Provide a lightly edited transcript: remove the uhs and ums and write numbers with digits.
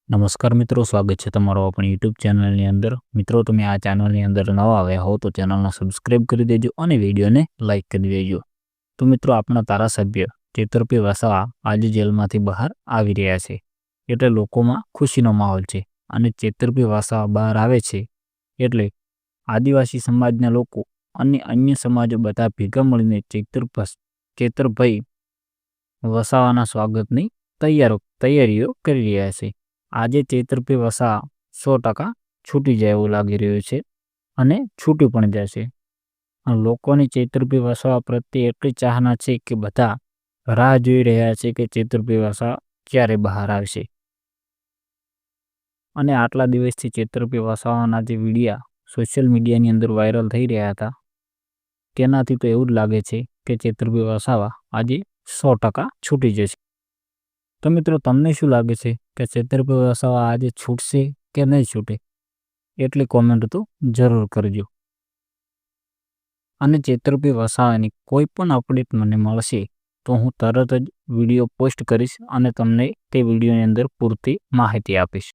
નમસ્કાર મિત્રો, સ્વાગત છે તમારો આપણી યુટ્યુબ ચેનલની અંદર. મિત્રો, તમે આ ચેનલની અંદર નવા આવ્યા હો તો ચેનલને સબસ્ક્રાઈબ કરી દેજો અને વિડીયોને લાઇક કરી દેજો. તો મિત્રો, આપણા ધારાસભ્ય ચેતરભાઈ વસાવા આજે જેલમાંથી બહાર આવી રહ્યા છે, એટલે લોકોમાં ખુશીનો માહોલ છે. અને ચેતરભાઈ વસાવા બહાર આવે છે એટલે આદિવાસી સમાજના લોકો અને અન્ય સમાજો બધા ભેગા મળીને ચેતરભાઈ વસાવાના સ્વાગતની તૈયારીઓ કરી રહ્યા છે. આજે ચેતરભાઈ વસાવા 100% છૂટી જાય એવું લાગી રહ્યું છે અને છૂટી પણ જશે. લોકોની ચેતરભાઈ વસાવા પ્રત્યે એટલી ચાહના છે કે બધા રાહ જોઈ રહ્યા છે કે ચેતરભાઈ વસાવા ક્યારે બહાર આવશે. અને આટલા દિવસથી ચેતરભાઈ વસાવાના જે વિડીયા સોશિયલ મીડિયાની અંદર વાયરલ થઈ રહ્યા હતા, તેનાથી તો એવું જ લાગે છે કે ચેતરભાઈ વસાવા આજે 100% છૂટી જશે. તો મિત્રો, તમને શું લાગે છે કે ચેતરભાઈ વસાવા આજે છૂટશે કે નહીં છૂટે? એટલી કોમેન્ટ તો જરૂર કરજો. અને ચેતરભાઈ વસાવાની કોઈ પણ અપડેટ મને મળશે તો હું તરત જ વિડીયો પોસ્ટ કરીશ અને તમને તે વિડીયોની અંદર પૂરતી માહિતી આપીશ.